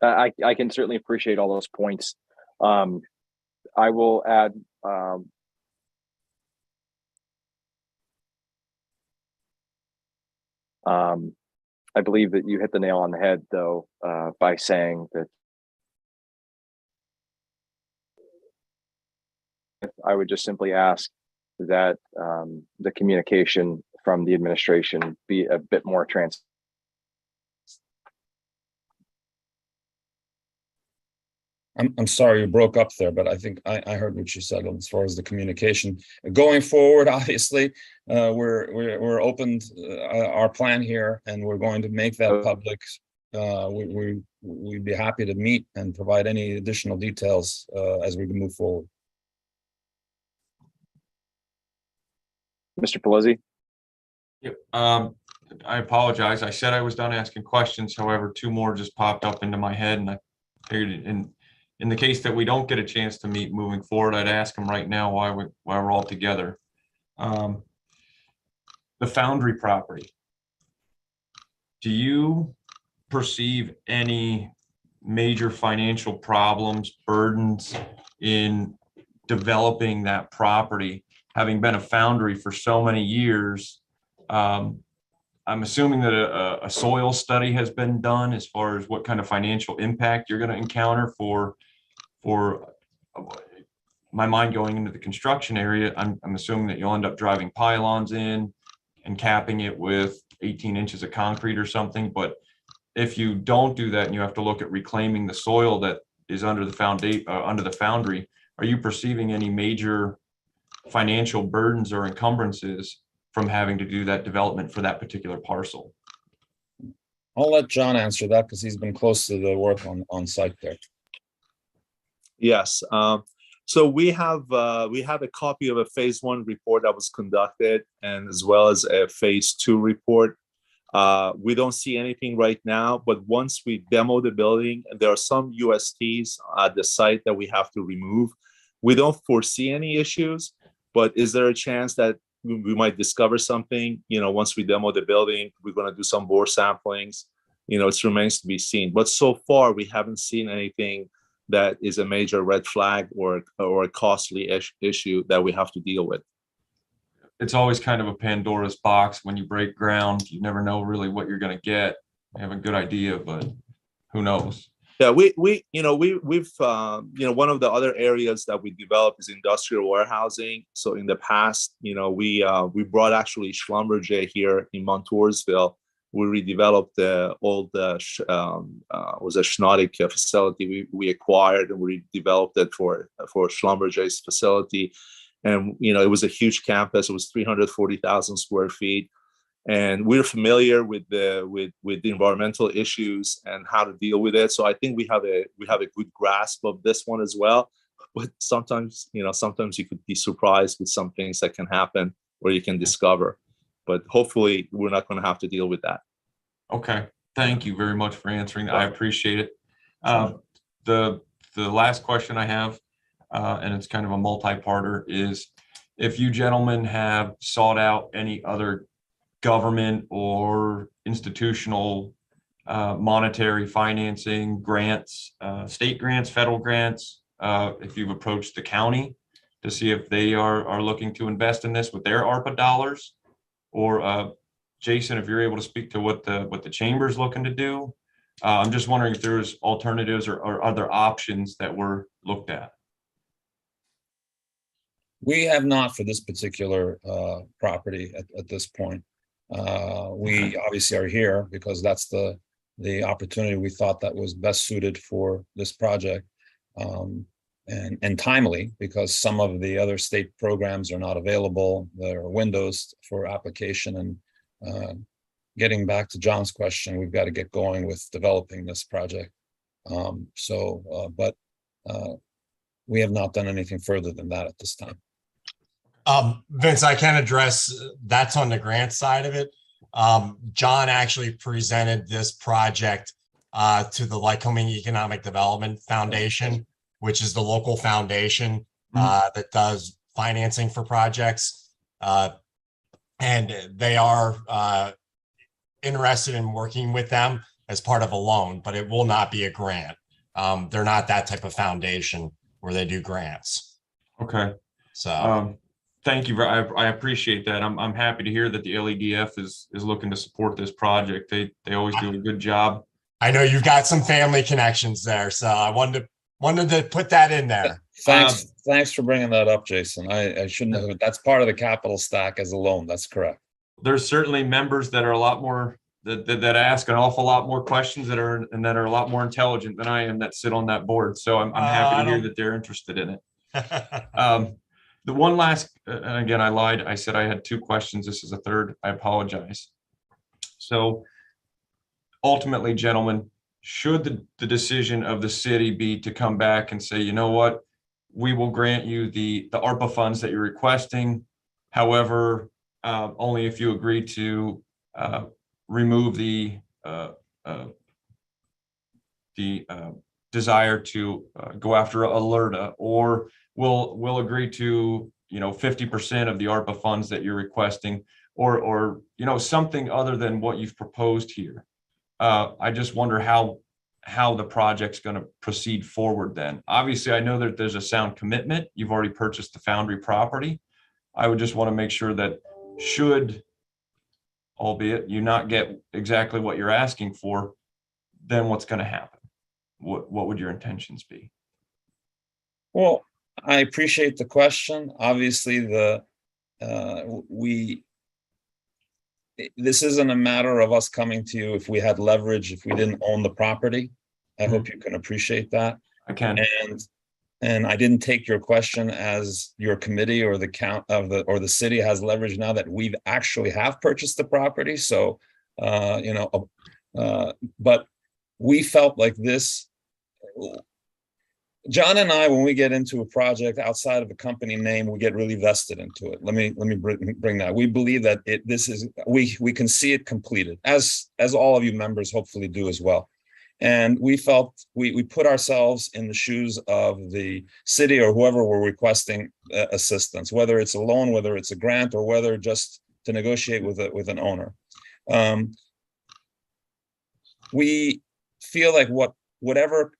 I can certainly appreciate all those points. I will add I believe that you hit the nail on the head, though, by saying that I would just simply ask that the communication from the administration be a bit more transparent. I'm sorry you broke up there, but I think I heard what you said as far as the communication. Going forward, obviously, we're opened our plan here, and we're going to make that public. We'd be happy to meet and provide any additional details as we move forward. Mr. Pelisi? Yep. I apologize. I said I was done asking questions. However, two more just popped up into my head, and I figured in the case that we don't get a chance to meet moving forward, I'd ask them right now why we're all together. The Foundry property. Do you perceive any major financial problems, burdens in developing that property? Having been a foundry for so many years, I'm assuming that a soil study has been done as far as what kind of financial impact you're going to encounter for my mind going into the construction area. I'm assuming that you'll end up driving pylons in and capping it with 18 inches of concrete or something. But if you don't do that and you have to look at reclaiming the soil that is under the foundry, are you perceiving any major financial burdens or encumbrances from having to do that development for that particular parcel? I'll let John answer that because he's been close to the work on site there. Yes. So we have a copy of a phase 1 report that was conducted, and as well as a phase 2 report. We don't see anything right now, but once we demo the building, there are some USTs at the site that we have to remove. We don't foresee any issues, but is there a chance that we might discover something? Once we demo the building, we're going to do some bore samplings. It remains to be seen. But so far, we haven't seen anything that is a major red flag or a costly issue that we have to deal with. It's always kind of a Pandora's box when you break ground. You never know really what you're going to get. I have a good idea, but who knows? Yeah, we've one of the other areas that we developed is industrial warehousing. So in the past, we brought actually Schlumberger here in Montoursville. We redeveloped the old was a Schneider facility we acquired, and we redeveloped it for Schlumberger's facility. And it was a huge campus. It was 340,000 square feet. and we're familiar with the environmental issues and how to deal with it. So I think we have a good grasp of this one as well. But sometimes you could be surprised with some things that can happen or you can discover. But hopefully we're not going to have to deal with that. Okay, thank you very much for answering that. I appreciate it. The last question I have, and it's kind of a multi-parter, is if you gentlemen have sought out any other government or institutional monetary financing grants, state grants, federal grants, if you've approached the county to see if they are looking to invest in this with their ARPA dollars, or Jason, if you're able to speak to what the chamber's looking to do. I'm just wondering if there's alternatives or other options that were looked at. We have not for this particular property at this point. We obviously are here because that's the opportunity we thought that was best suited for this project, and timely, because some of the other state programs are not available. There are windows for application, and getting back to John's question, we've got to get going with developing this project. But we have not done anything further than that at this time. Vince, I can address that's on the grant side of it. John actually presented this project to the Lycoming Economic Development Foundation, which is the local foundation that does financing for projects. And they are interested in working with them as part of a loan, but it will not be a grant. They're not that type of foundation where they do grants. Okay. So thank you. I appreciate that. I'm happy to hear that the LEDF is looking to support this project. They always do a good job. I know you've got some family connections there, so I wanted to put that in there. Thanks for bringing that up, Jason. I shouldn't have. That's part of the capital stack as a loan. That's correct. There's certainly members that are a lot more that ask an awful lot more questions that are a lot more intelligent than I am that sit on that board. So I'm happy to hear that they're interested in it. The one last, and again, I lied. I said I had two questions. This is a third. I apologize. So ultimately, gentlemen, should the decision of the city be to come back and say, you know what, we will grant you the ARPA funds that you're requesting. However, only if you agree to remove the desire to go after Alerta, or we'll agree to 50% of the ARPA funds that you're requesting, or something other than what you've proposed here. I just wonder how the project's going to proceed forward then. Obviously, I know that there's a sound commitment. You've already purchased the Foundry property. I would just want to make sure that should, albeit you not get exactly what you're asking for, then what's going to happen? What would your intentions be? Well, I appreciate the question. Obviously, this isn't a matter of us coming to you if we had leverage, if we didn't own the property. I hope you can appreciate that. I can. And I didn't take your question as your committee or the city has leverage now that we've actually have purchased the property. So, but we felt like this. John and I, when we get into a project outside of the company name, we get really vested into it. Let me bring that. We believe that we can see it completed, as all of you members hopefully do as well. And we felt we put ourselves in the shoes of the city or whoever we're requesting assistance, whether it's a loan, whether it's a grant, or whether just to negotiate with an owner. We feel like whatever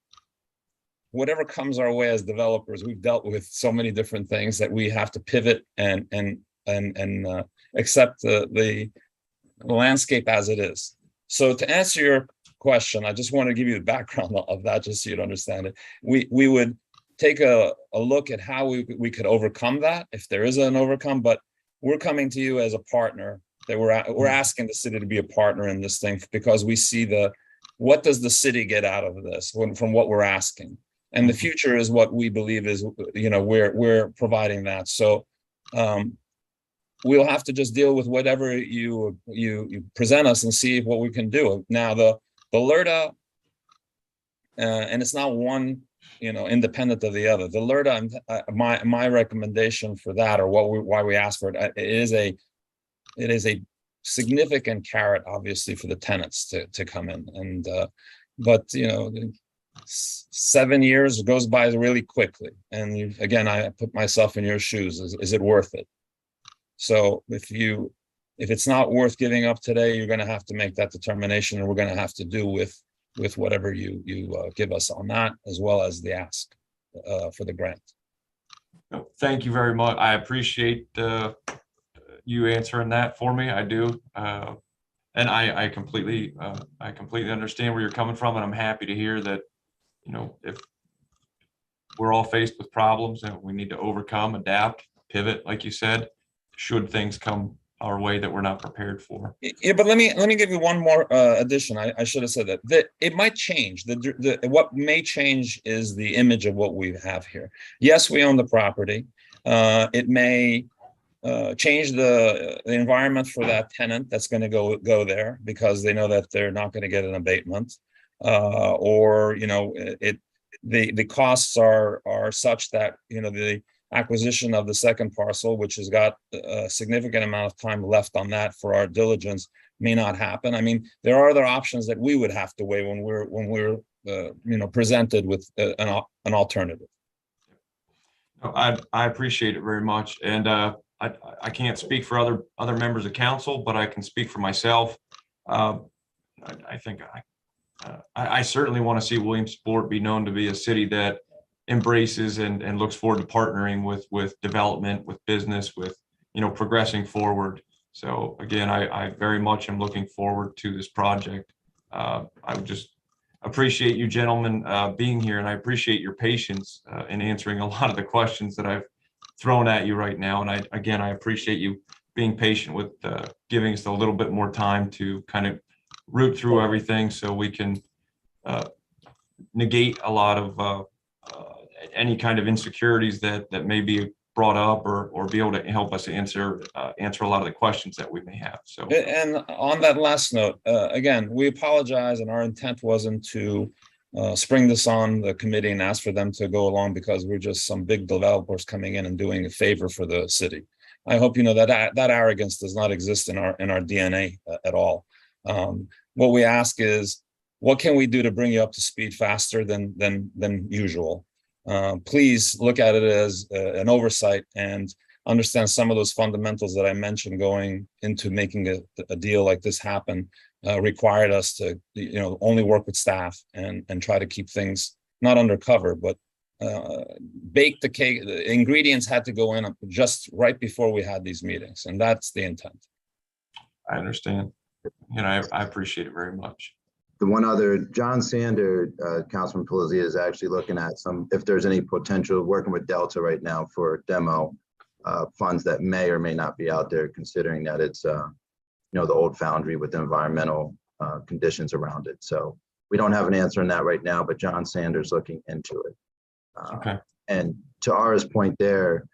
comes our way as developers, we've dealt with so many different things that we have to pivot and accept the landscape as it is. So to answer your question, I just want to give you the background of that, just so you'd understand it. We would take a look at how we could overcome that, if there is an overcome, but we're coming to you as a partner, that we're asking the city to be a partner in this thing, because we see what does the city get out of this from what we're asking. And the future is what we believe is, we're providing that. So we'll have to just deal with whatever you present us and see what we can do. Now, the LERTA, and it's not one, independent of the other. The LERTA, my recommendation for that, or why we asked for it, it is a significant carrot, obviously, for the tenants to come in. And but 7 years goes by really quickly. And again, I put myself in your shoes. Is it worth it? So if it's not worth giving up today, you're going to have to make that determination, and we're going to have to do with whatever you give us on that, as well as the ask for the grant. Thank you very much. I appreciate you answering that for me. I do. And I completely understand where you're coming from, and I'm happy to hear that, if we're all faced with problems and we need to overcome, adapt, pivot, like you said, should things come our way that we're not prepared for. Yeah, but let me give you one more addition. I should have said that it might change. What may change is the image of what we have here. Yes, we own the property. It may change the environment for that tenant that's going to go there, because they know that they're not going to get an abatement, or the costs are such that the acquisition of the second parcel, which has got a significant amount of time left on that for our diligence, may not happen. I mean, there are other options that we would have to weigh when we're presented with an alternative. I appreciate it very much, and I can't speak for other members of council, but I can speak for myself. I think I certainly want to see Williamsport be known to be a city that embraces and looks forward to partnering with development, with business, with progressing forward. So again, I very much am looking forward to this project. I would just appreciate you gentlemen being here, and I appreciate your patience in answering a lot of the questions that I've thrown at you right now. And I appreciate you being patient with giving us a little bit more time to kind of root through everything, so we can negate a lot of any kind of insecurities that may be brought up, or be able to help us answer a lot of the questions that we may have. So, and on that last note, again, we apologize, and our intent wasn't to spring this on the committee and ask for them to go along, because we're just some big developers coming in and doing a favor for the city. I hope you know that arrogance does not exist in our DNA at all. What we ask is, what can we do to bring you up to speed faster than usual? Please look at it as an oversight, and understand some of those fundamentals that I mentioned going into making a deal like this happen required us to only work with staff and try to keep things not undercover, but bake the cake. The ingredients had to go in just right before we had these meetings, and that's the intent. I understand. I appreciate it very much. The one other, John Sander, Councilman Pelisi, is actually looking at if there's any potential, working with Delta right now for demo funds that may or may not be out there, considering that it's, the old foundry with the environmental conditions around it. So we don't have an answer on that right now, but John Sanders looking into it. Okay. And to Ara's point there,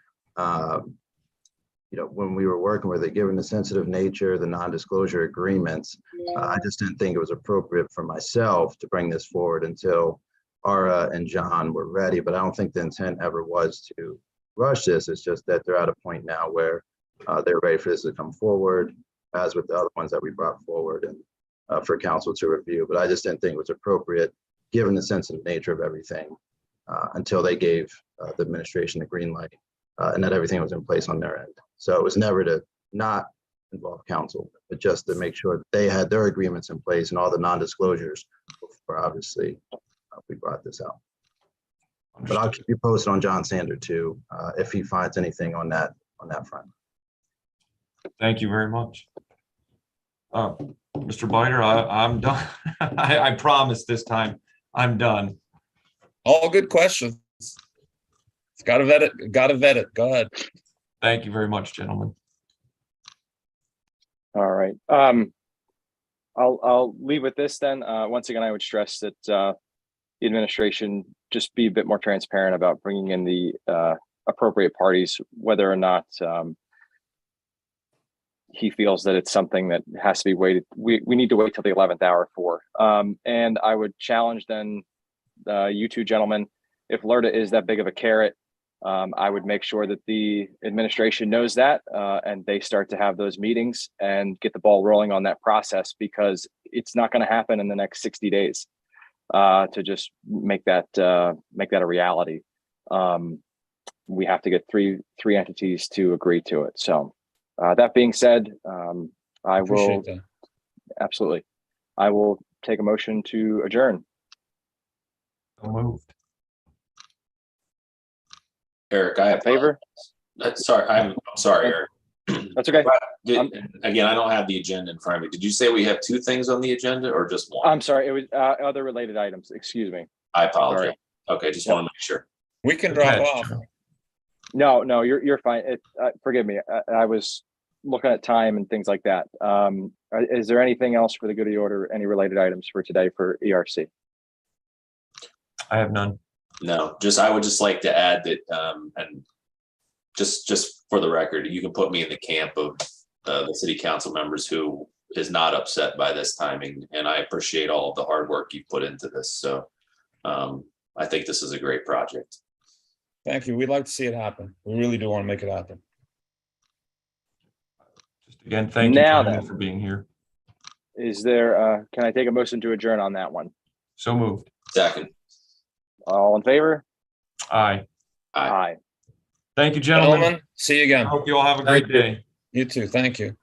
when we were working with it, given the sensitive nature, the non-disclosure agreements, I just didn't think it was appropriate for myself to bring this forward until Ara and John were ready. But I don't think the intent ever was to rush this. It's just that they're at a point now where they're ready for this to come forward, as with the other ones that we brought forward, and for council to review. But I just didn't think it was appropriate, given the sensitive nature of everything, until they gave the administration the green light, and that everything was in place on their end. So it was never to not involve council, but just to make sure that they had their agreements in place and all the non-disclosures before, obviously, we brought this out. But I'll keep you posted on John Sander too, if he finds anything on that front. Thank you very much. Mr. Biter, I'm done. I promise this time I'm done. All good questions. Gotta vet it. Go ahead. Thank you very much, gentlemen. All right. I'll leave with this then. Once again, I would stress that the administration just be a bit more transparent about bringing in the appropriate parties, whether or not he feels that it's something that has to be waited. We need to wait till the 11th hour for. And I would challenge then you two gentlemen, if LERTA is that big of a carrot, I would make sure that the administration knows that and they start to have those meetings and get the ball rolling on that process, because it's not going to happen in the next 60 days to just make that a reality. We have to get three entities to agree to it. So that being said, I will Appreciate that. absolutely. I will take a motion to adjourn. So moved. Eric, I have Favor? Sorry, I'm sorry, Eric. That's okay. Again, I don't have the agenda in front of me. Did you say we have two things on the agenda or just one? I'm sorry. It was other related items. Excuse me. I apologize. Sorry. Okay, just want to make sure. We can drop Okay. off. No, you're fine. Forgive me. I was looking at time and things like that. Is there anything else for the good of the order? Any related items for today for ERC? I have none. No, I would just like to add that, and just for the record, you can put me in the camp of the city council members who is not upset by this timing, and I appreciate all of the hard work you put into this. So I think this is a great project. Thank you. We'd like to see it happen. We really do want to make it happen. Just again, thank you, Now gentlemen, then. for being here. Is there? Can I take a motion to adjourn on that one? So moved. Second. All in favor? Aye. Aye. Aye. Thank you, gentlemen. Gentlemen, see you I again. hope you all have a great Thank you. day. You too. Thank you.